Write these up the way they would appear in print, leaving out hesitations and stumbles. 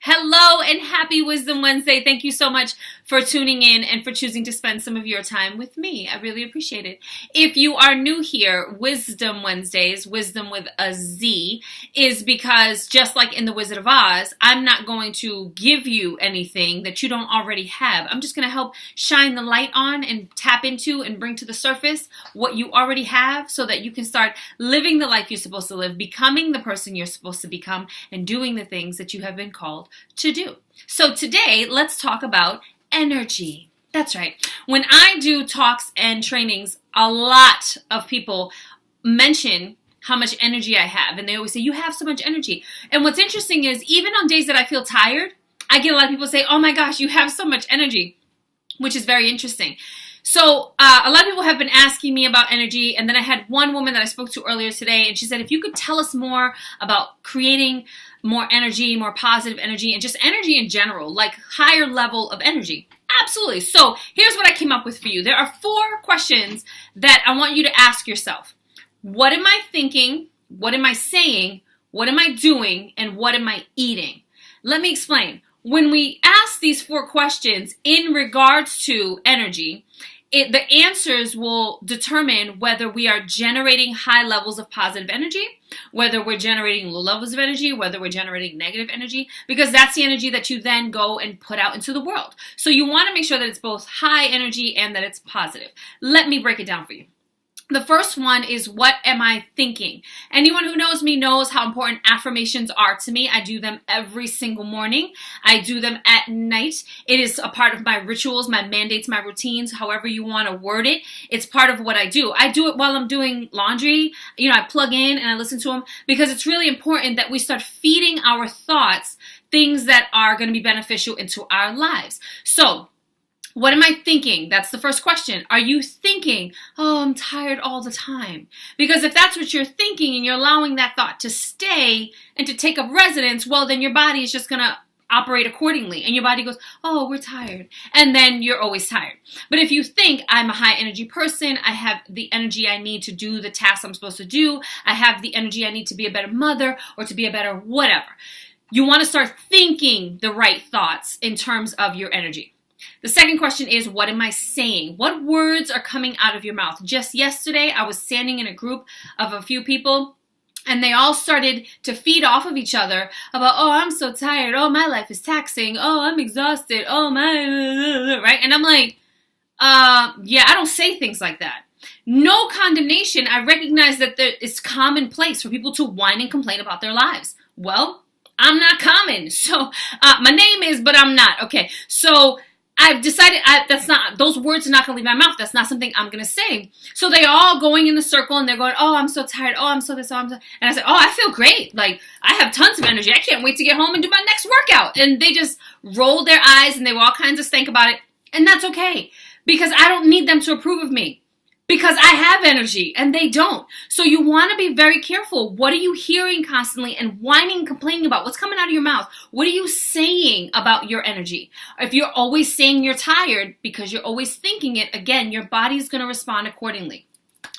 Hello and happy Wisdom Wednesday. Thank you so much for tuning in and for choosing to spend some of your time with me. I really appreciate it. If you are new here, Wisdom Wednesdays, wisdom with a Z, is because just like in The Wizard of Oz, I'm not going to give you anything that you don't already have. I'm just going to help shine the light on and tap into and bring to the surface what you already have so that you can start living the life you're supposed to live, becoming the person you're supposed to become, and doing the things that you have been called to do. So today, let's talk about energy. That's right. When I do talks and trainings, a lot of people mention how much energy I have. And they always say, you have so much energy. And what's interesting is even on days that I feel tired, I get a lot of people say, oh my gosh, you have so much energy, which is very interesting. So a lot of people have been asking me about energy, and then I had one woman that I spoke to earlier today, and she said, if you could tell us more about creating more energy, more positive energy, and just energy in general, like higher level of energy. Absolutely. So here's what I came up with for you. There are 4 questions that I want you to ask yourself. What am I thinking? What am I saying? What am I doing? And what am I eating? Let me explain. When we ask these 4 questions in regards to energy, the answers will determine whether we are generating high levels of positive energy, whether we're generating low levels of energy, whether we're generating negative energy, because that's the energy that you then go and put out into the world. So you want to make sure that it's both high energy and that it's positive. Let me break it down for you. The first one is, what am I thinking? Anyone who knows me knows how important affirmations are to me. I do them every single morning. I do them at night. It is a part of my rituals, my mandates, my routines, however you want to word it. It's part of what I do. I do it while I'm doing laundry. I plug in and I listen to them because it's really important that we start feeding our thoughts things that are going to be beneficial into our lives. So, what am I thinking? That's the first question. Are you thinking, oh, I'm tired all the time? Because if that's what you're thinking and you're allowing that thought to stay and to take up residence, well, then your body is just going to operate accordingly. And your body goes, oh, we're tired. And then you're always tired. But if you think, I'm a high energy person, I have the energy I need to do the tasks I'm supposed to do, I have the energy I need to be a better mother or to be a better whatever. You want to start thinking the right thoughts in terms of your energy. The second question is, what am I saying? What words are coming out of your mouth? Just yesterday, I was standing in a group of a few people, and they all started to feed off of each other about, oh, I'm so tired. Oh, my life is taxing. Oh, I'm exhausted. Oh, my, right? And I'm like, yeah, I don't say things like that. No condemnation. I recognize that it's commonplace for people to whine and complain about their lives. Well, I'm not common. So my name is, but I'm not. Okay, so I've decided those words are not going to leave my mouth. That's not something I'm going to say. So they're all going in the circle and they're going, oh, I'm so tired. Oh, I'm so this. Oh, I'm so. And I said, oh, I feel great. Like, I have tons of energy. I can't wait to get home and do my next workout. And they just rolled their eyes and they were all kinds of stank about it. And that's okay, because I don't need them to approve of me, because I have energy and they don't. So you want to be very careful. What are you hearing constantly and whining and complaining about? What's coming out of your mouth? What are you saying about your energy? If you're always saying you're tired because you're always thinking it, again, your body's going to respond accordingly.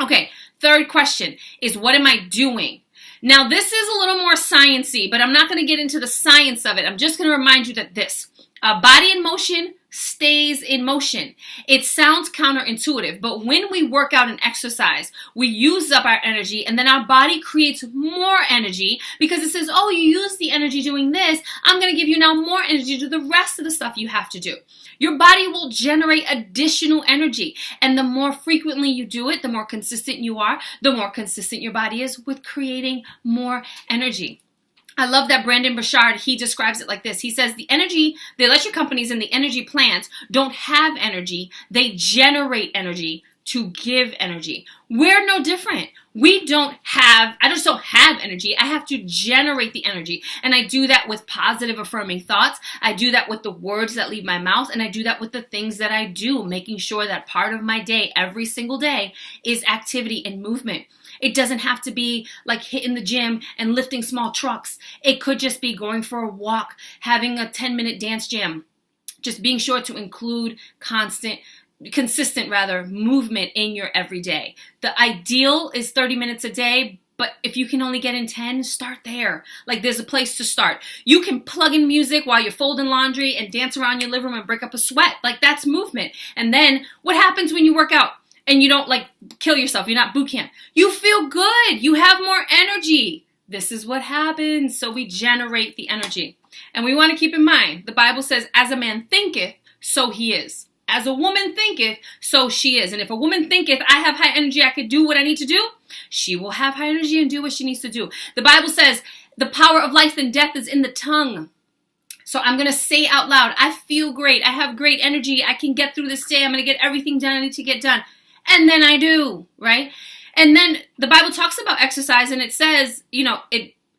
Okay, third question is, what am I doing? Now, this is a little more sciencey, but I'm not going to get into the science of it. I'm just going to remind you that this body in motion stays in motion. It sounds counterintuitive, but when we work out and exercise, we use up our energy, and then our body creates more energy because it says, oh, you use the energy doing this. I'm going to give you now more energy to do the rest of the stuff you have to do. Your body will generate additional energy, and the more frequently you do it, the more consistent you are, the more consistent your body is with creating more energy. I love that Brendan Burchard, he describes it like this. He says the electric companies and the energy plants don't have energy. They generate energy to give energy. We're no different. I just don't have energy. I have to generate the energy. And I do that with positive affirming thoughts. I do that with the words that leave my mouth. And I do that with the things that I do, making sure that part of my day, every single day, is activity and movement. It doesn't have to be like hitting the gym and lifting small trucks. It could just be going for a walk, having a 10-minute dance jam. Just being sure to include consistent movement in your everyday. The ideal is 30 minutes a day, But if you can only get in 10, start there. Like, there's a place to start. You can plug in music while you're folding laundry and dance around your living room and break up a sweat. Like, that's movement. And then what happens when you work out and you don't like kill yourself? You're not boot camp. You feel good. You have more energy. This is what happens. So we generate the energy. And we want to keep in mind, the Bible says, as a man thinketh, so he is. As a woman thinketh, so she is. And if a woman thinketh, I have high energy, I could do what I need to do, she will have high energy and do what she needs to do. The Bible says the power of life and death is in the tongue. So I'm going to say out loud, I feel great. I have great energy. I can get through this day. I'm going to get everything done I need to get done. And then I do, right? And then the Bible talks about exercise, and it says,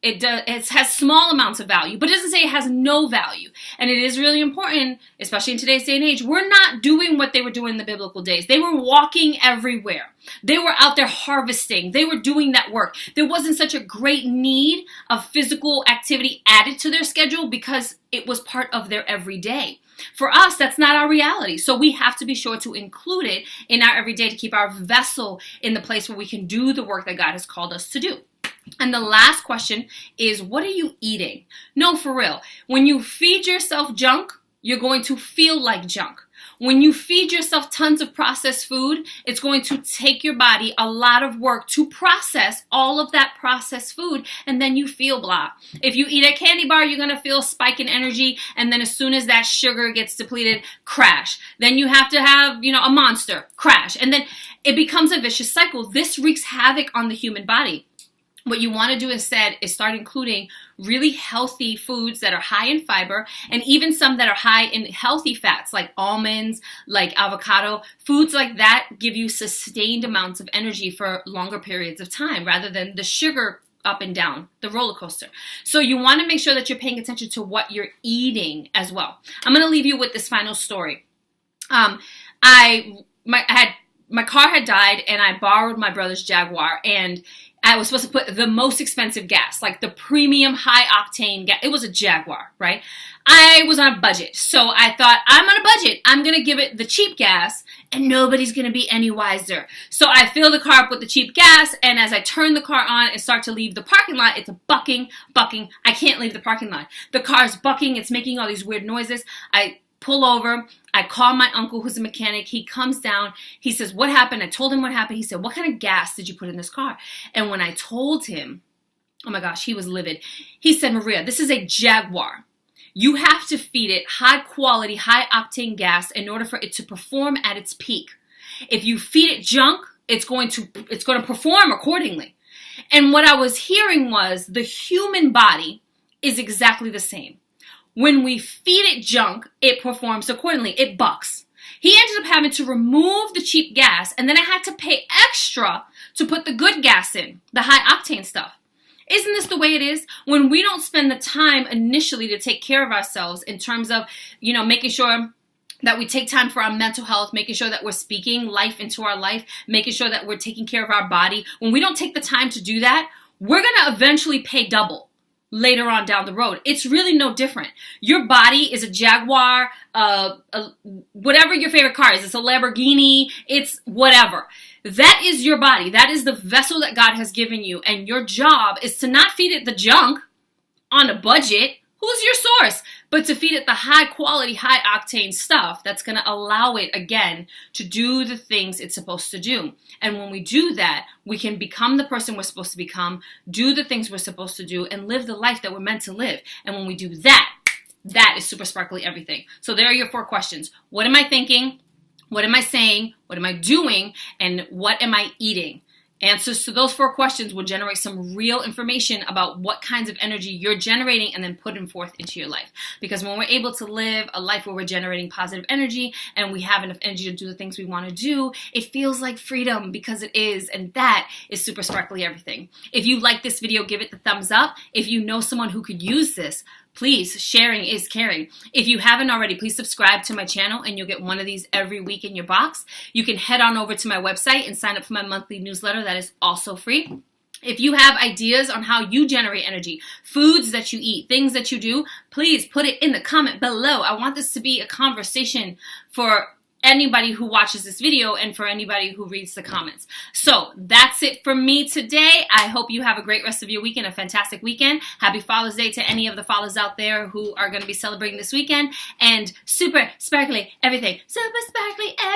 it has small amounts of value, but it doesn't say it has no value. And it is really important, especially in today's day and age. We're not doing what they were doing in the biblical days. They were walking everywhere. They were out there harvesting. They were doing that work. There wasn't such a great need of physical activity added to their schedule because it was part of their everyday. For us, that's not our reality. So we have to be sure to include it in our everyday to keep our vessel in the place where we can do the work that God has called us to do. And the last question is, what are you eating? No, for real. When you feed yourself junk, you're going to feel like junk. When you feed yourself tons of processed food, it's going to take your body a lot of work to process all of that processed food, and then you feel blah. If you eat a candy bar, you're going to feel a spike in energy, and then as soon as that sugar gets depleted, crash. Then you have to have, a Monster, crash. And then it becomes a vicious cycle. This wreaks havoc on the human body. What you want to do instead is start including really healthy foods that are high in fiber, and even some that are high in healthy fats like almonds, like avocado. Foods like that give you sustained amounts of energy for longer periods of time rather than the sugar up and down, the roller coaster. So you want to make sure that you're paying attention to what you're eating as well. I'm going to leave you with this final story. My car had died, and I borrowed my brother's Jaguar, and I was supposed to put the most expensive gas, like the premium high octane gas. It was a Jaguar, right? I was on a budget. So I thought, I'm on a budget. I'm going to give it the cheap gas and nobody's going to be any wiser. So I fill the car up with the cheap gas, and as I turn the car on and start to leave the parking lot, it's bucking. I can't leave the parking lot. The car's bucking. It's making all these weird noises. I pull over. I call my uncle who's a mechanic. He comes down. He says, what happened? I told him what happened. He said, what kind of gas did you put in this car? And when I told him, oh my gosh, he was livid. He said, Maria, this is a Jaguar. You have to feed it high quality, high octane gas in order for it to perform at its peak. If you feed it junk, it's going to perform accordingly. And what I was hearing was the human body is exactly the same. When we feed it junk, it performs accordingly. It bucks. He ended up having to remove the cheap gas, and then I had to pay extra to put the good gas in, the high octane stuff. Isn't this the way it is? When we don't spend the time initially to take care of ourselves in terms of, making sure that we take time for our mental health, making sure that we're speaking life into our life, making sure that we're taking care of our body. When we don't take the time to do that, we're going to eventually pay double later on down the road. It's really no different. Your body is a Jaguar, whatever your favorite car is. It's a Lamborghini, it's whatever. That is your body. That is the vessel that God has given you. And your job is to not feed it the junk on a budget. Who's your source? But to feed it the high quality, high octane stuff that's going to allow it, again, to do the things it's supposed to do. And when we do that, we can become the person we're supposed to become, do the things we're supposed to do, and live the life that we're meant to live. And when we do that, that is super sparkly everything. So there are your 4 questions. What am I thinking? What am I saying? What am I doing? And what am I eating? Answers to those 4 questions will generate some real information about what kinds of energy you're generating and then putting forth into your life. Because when we're able to live a life where we're generating positive energy and we have enough energy to do the things we want to do, it feels like freedom, because it is. And that is super sparkly everything. If you like this video, give it the thumbs up. If you know someone who could use this, please, sharing is caring. If you haven't already, please subscribe to my channel and you'll get one of these every week in your box. You can head on over to my website and sign up for my monthly newsletter. That is also free. If you have ideas on how you generate energy, foods that you eat, things that you do, please put it in the comment below. I want this to be a conversation for anybody who watches this video and for anybody who reads the comments. So that's it for me today. I hope you have a great rest of your weekend, a fantastic weekend. Happy Father's Day to any of the fathers out there who are going to be celebrating this weekend. And super sparkly everything. Super sparkly everything.